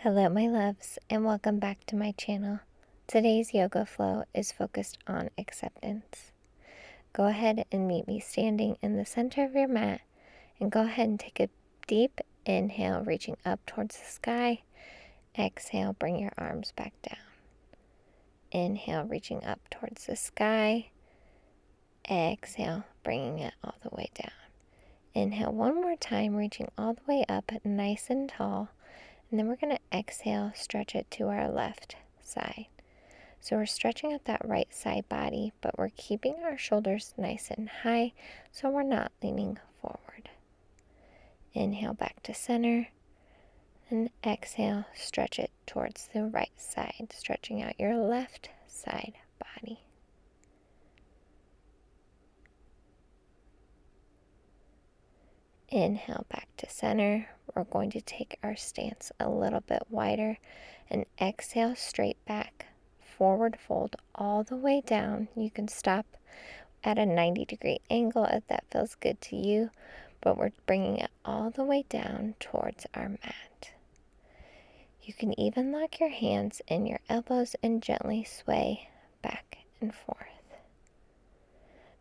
Hello, my loves, and welcome back to my channel. Today's yoga flow is focused on acceptance. Go ahead and meet me standing in the center of your mat, and go ahead and take a deep inhale, reaching up towards the sky. Exhale, bring your arms back down. Inhale, reaching up towards the sky. Exhale, bringing it all the way down. Inhale one more time, reaching all the way up, nice and tall. And then we're going to exhale, stretch it to our left side. So we're stretching out that right side body, but we're keeping our shoulders nice and high so we're not leaning forward. Inhale back to center. And exhale, stretch it towards the right side, stretching out your left side body. Inhale back to center. We're going to take our stance a little bit wider and exhale straight back. Forward fold all the way down. You can stop at a 90-degree angle if that feels good to you, but we're bringing it all the way down towards our mat. You can even lock your hands in your elbows and gently sway back and forth.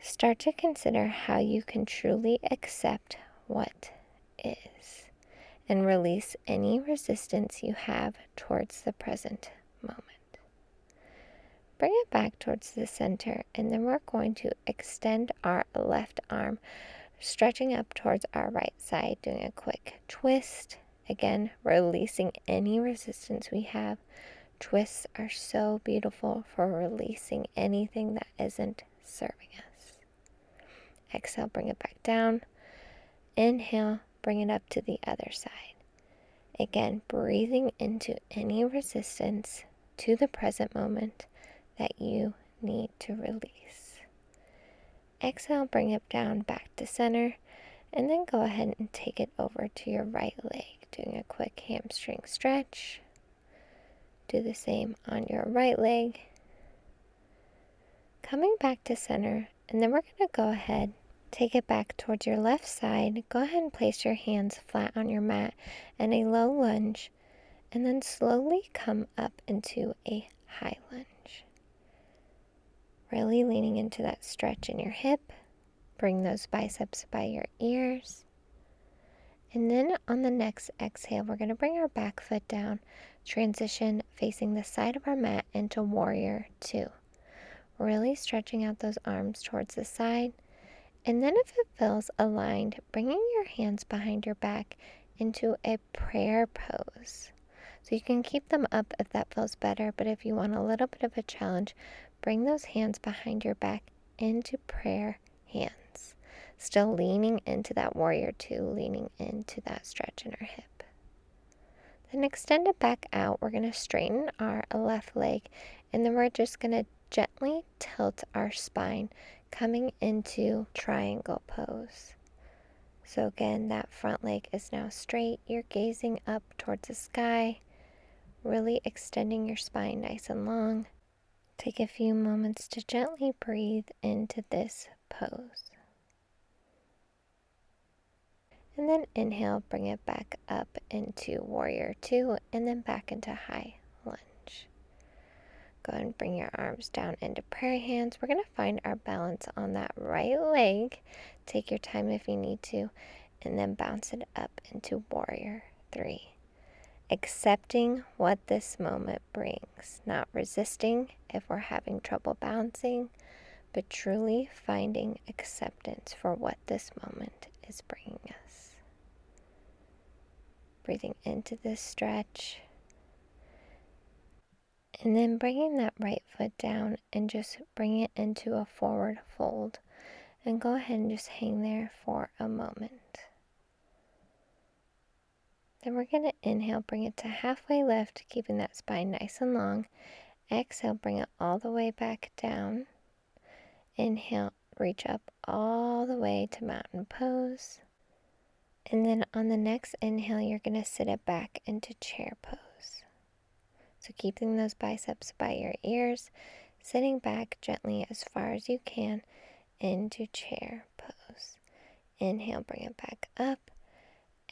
Start to consider how you can truly accept what is and release any resistance you have towards the present moment. Bring it back towards the center, and then we're going to extend our left arm, stretching up towards our right side, doing a quick twist. Again, releasing any resistance we have. Twists are so beautiful for releasing anything that isn't serving us. Exhale, bring it back down. Inhale, bring it up to the other side. Again, breathing into any resistance to the present moment that you need to release. Exhale, bring it down back to center, and then go ahead and take it over to your right leg, doing a quick hamstring stretch. Do the same on your right leg. Coming back to center, and then we're going to go ahead, take it back towards your left side. Go ahead and place your hands flat on your mat in a low lunge, and then slowly come up into a high lunge. Really leaning into that stretch in your hip. Bring those biceps by your ears. And then on the next exhale, we're going to bring our back foot down, transition facing the side of our mat into warrior two. Really stretching out those arms towards the side. And then if it feels aligned, bringing your hands behind your back into a prayer pose. So you can keep them up if that feels better, but if you want a little bit of a challenge, bring those hands behind your back into prayer hands. Still leaning into that warrior two, leaning into that stretch in our hip. Then extend it back out. We're going to straighten our left leg, and then we're just going to gently tilt our spine, coming into triangle pose. So again, that front leg is now straight. You're gazing up towards the sky, really extending your spine nice and long. Take a few moments to gently breathe into this pose. And then inhale, bring it back up into warrior two, and then back into high lunge. Go ahead and bring your arms down into prayer hands. We're going to find our balance on that right leg. Take your time if you need to, and then bounce it up into warrior three. Accepting what this moment brings, not resisting if we're having trouble bouncing, but truly finding acceptance for what this moment is bringing us. Breathing into this stretch, and then bringing that right foot down and just bring it into a forward fold, and go ahead and just hang there for a moment. Then we're going to inhale, bring it to halfway lift, keeping that spine nice and long. Exhale, bring it all the way back down. Inhale, reach up all the way to mountain pose. And then on the next inhale, you're going to sit it back into chair pose. So keeping those biceps by your ears, sitting back gently as far as you can into chair pose. Inhale, bring it back up.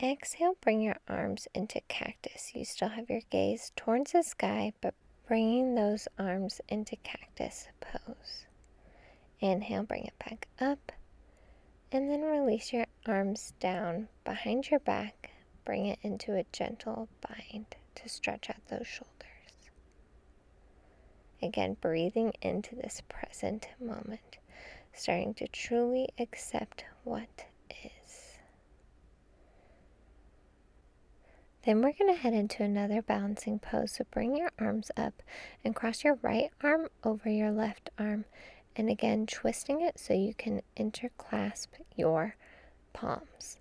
Exhale, bring your arms into cactus. You still have your gaze towards the sky, but bringing those arms into cactus pose. Inhale, bring it back up, and then release your arms down behind your back. Bring it into a gentle bind to stretch out those shoulders. Again, breathing into this present moment, starting to truly accept what is. Then we're going to head into another balancing pose. So bring your arms up and cross your right arm over your left arm. And again, twisting it so you can interclasp your palms.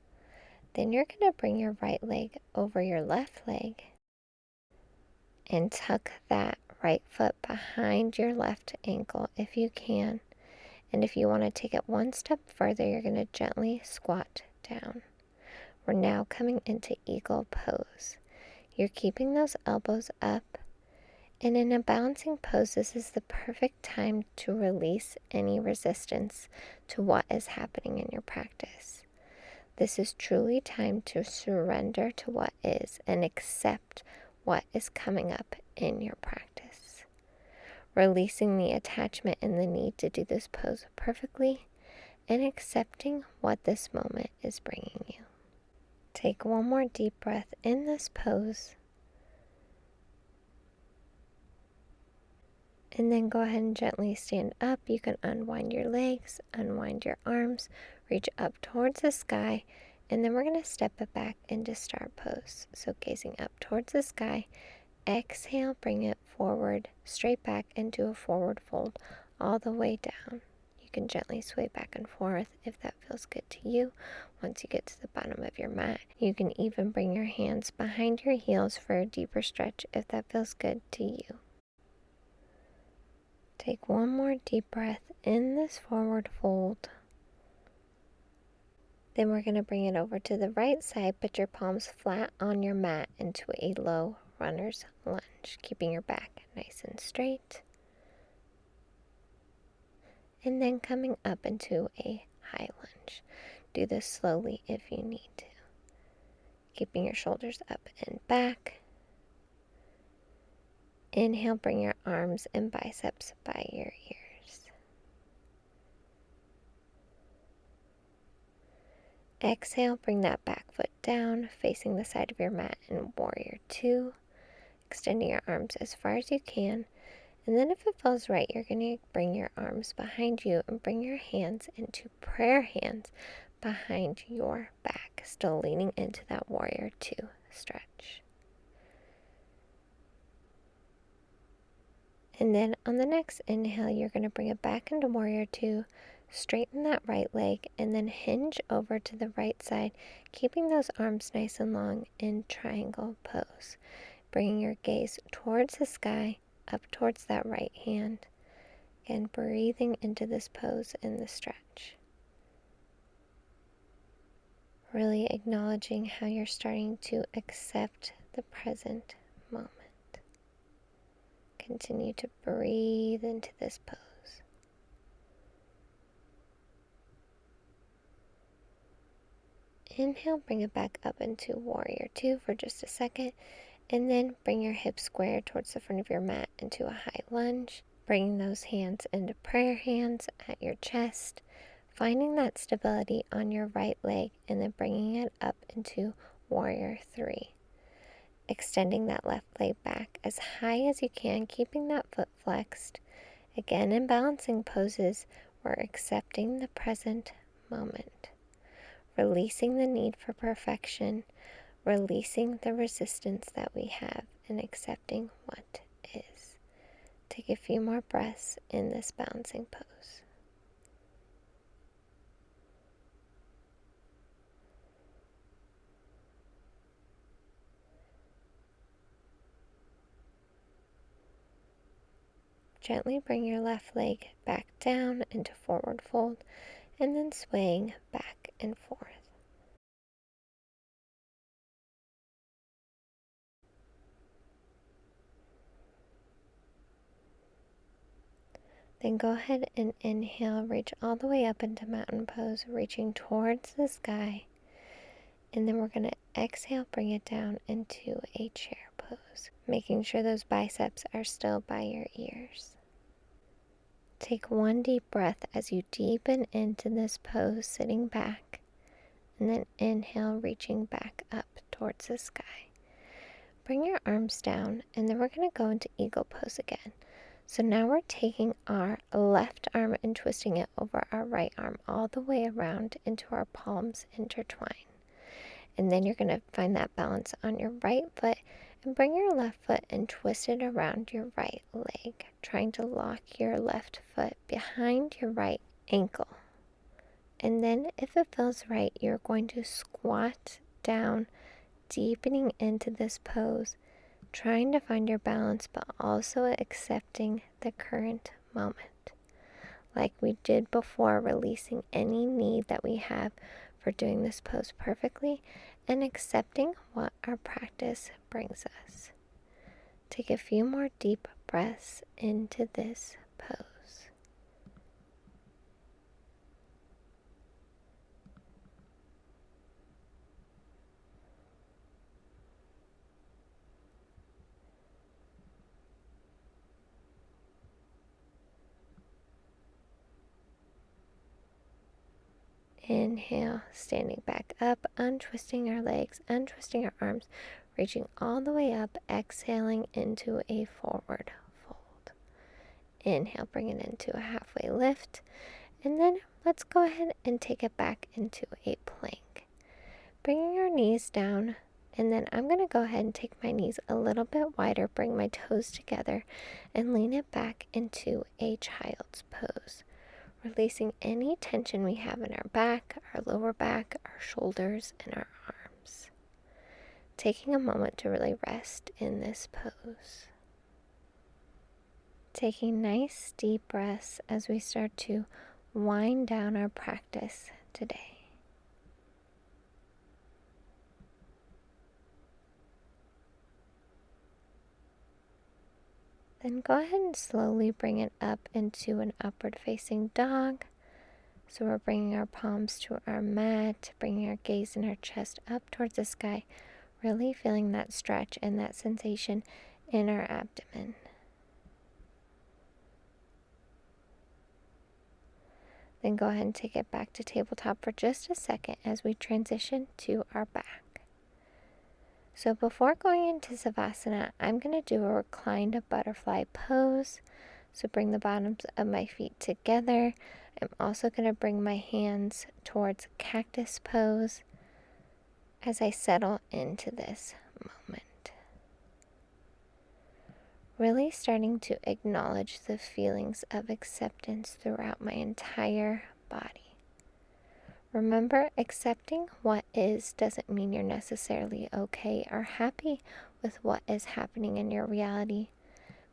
Then you're going to bring your right leg over your left leg and tuck that right foot behind your left ankle if you can. And if you want to take it one step further, you're going to gently squat down. We're now coming into eagle pose. You're keeping those elbows up. And in a balancing pose, this is the perfect time to release any resistance to what is happening in your practice. This is truly time to surrender to what is and accept what is coming up in your practice. Releasing the attachment and the need to do this pose perfectly and accepting what this moment is bringing you. Take one more deep breath in this pose. And then go ahead and gently stand up. You can unwind your legs, unwind your arms, reach up towards the sky, and then we're going to step it back into star pose. So gazing up towards the sky, exhale, bring it forward, straight back into a forward fold, all the way down. You can gently sway back and forth if that feels good to you. Once you get to the bottom of your mat, you can even bring your hands behind your heels for a deeper stretch if that feels good to you. Take one more deep breath in this forward fold. Then we're going to bring it over to the right side. Put your palms flat on your mat into a low runner's lunge, keeping your back nice and straight. And then coming up into a high lunge. Do this slowly if you need to. Keeping your shoulders up and back. Inhale, bring your arms and biceps by your ears. Exhale, bring that back foot down, facing the side of your mat in warrior two. Extending your arms as far as you can. And then if it feels right, you're going to bring your arms behind you and bring your hands into prayer hands behind your back, still leaning into that warrior two stretch. And then on the next inhale, you're going to bring it back into warrior two, straighten that right leg, and then hinge over to the right side, keeping those arms nice and long in triangle pose. Bringing your gaze towards the sky, up towards that right hand, and breathing into this pose in the stretch. Really acknowledging how you're starting to accept the present moment. Continue to breathe into this pose. Inhale, bring it back up into warrior two for just a second, and then bring your hips square towards the front of your mat into a high lunge, bringing those hands into prayer hands at your chest, finding that stability on your right leg, and then bringing it up into warrior three. Extending that left leg back as high as you can, keeping that foot flexed. Again, in balancing poses, we're accepting the present moment, releasing the need for perfection, releasing the resistance that we have, and accepting what is. Take a few more breaths in this balancing pose. Gently bring your left leg back down into forward fold, and then swaying back and forth. Then go ahead and inhale, reach all the way up into mountain pose, reaching towards the sky. And then we're going to exhale, bring it down into a chair pose, making sure those biceps are still by your ears. Take one deep breath as you deepen into this pose, sitting back, and then inhale, reaching back up towards the sky. Bring your arms down, and then we're going to go into eagle pose again. So now we're taking our left arm and twisting it over our right arm all the way around into our palms intertwine. And then you're going to find that balance on your right foot and bring your left foot and twist it around your right leg, trying to lock your left foot behind your right ankle. And then if it feels right, you're going to squat down, deepening into this pose, trying to find your balance, but also accepting the current moment. Like we did before, releasing any need that we have for doing this pose perfectly and accepting what our practice brings us. Take a few more deep breaths into this pose. Inhale, standing back up, untwisting our legs, untwisting our arms, reaching all the way up, exhaling into a forward fold. Inhale, bring it into a halfway lift, and then let's go ahead and take it back into a plank. Bringing your knees down, and then I'm going to go ahead and take my knees a little bit wider, bring my toes together, and lean it back into a child's pose. Releasing any tension we have in our back, our lower back, our shoulders, and our arms. Taking a moment to really rest in this pose. Taking nice deep breaths as we start to wind down our practice today. Then go ahead and slowly bring it up into an upward facing dog. So we're bringing our palms to our mat, bringing our gaze and our chest up towards the sky, really feeling that stretch and that sensation in our abdomen. Then go ahead and take it back to tabletop for just a second as we transition to our back. So before going into Savasana, I'm going to do a reclined butterfly pose. So bring the bottoms of my feet together. I'm also going to bring my hands towards cactus pose as I settle into this moment. Really starting to acknowledge the feelings of acceptance throughout my entire body. Remember, accepting what is doesn't mean you're necessarily okay or happy with what is happening in your reality,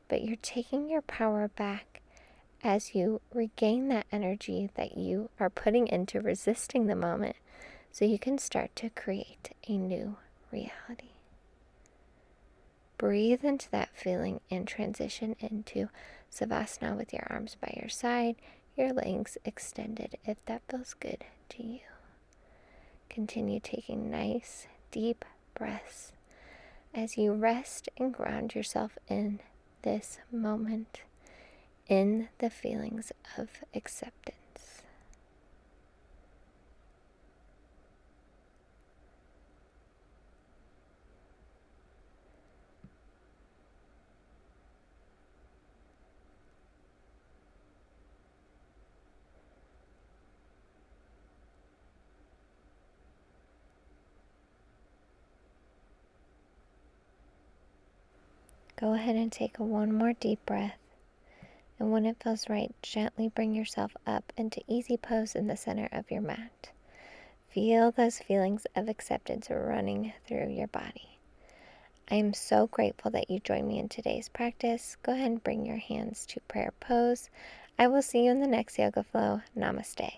but you're taking your power back as you regain that energy that you are putting into resisting the moment so you can start to create a new reality. Breathe into that feeling and transition into Savasana with your arms by your side, your legs extended if that feels good to you. Continue taking nice, deep breaths as you rest and ground yourself in this moment, in the feelings of acceptance. Go ahead and take one more deep breath. And when it feels right, gently bring yourself up into easy pose in the center of your mat. Feel those feelings of acceptance running through your body. I am so grateful that you joined me in today's practice. Go ahead and bring your hands to prayer pose. I will see you in the next yoga flow. Namaste.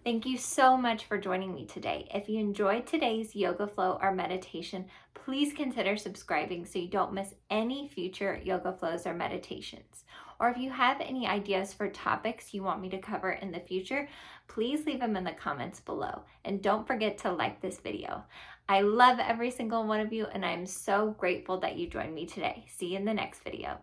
Thank you so much for joining me today. If you enjoyed today's yoga flow or meditation, please consider subscribing so you don't miss any future yoga flows or meditations. Or or if you have any ideas for topics you want me to cover in the future, please leave them in the comments below. And don't forget to like this video. I love every single one of you, and I'm so grateful that you joined me today. See you in the next video.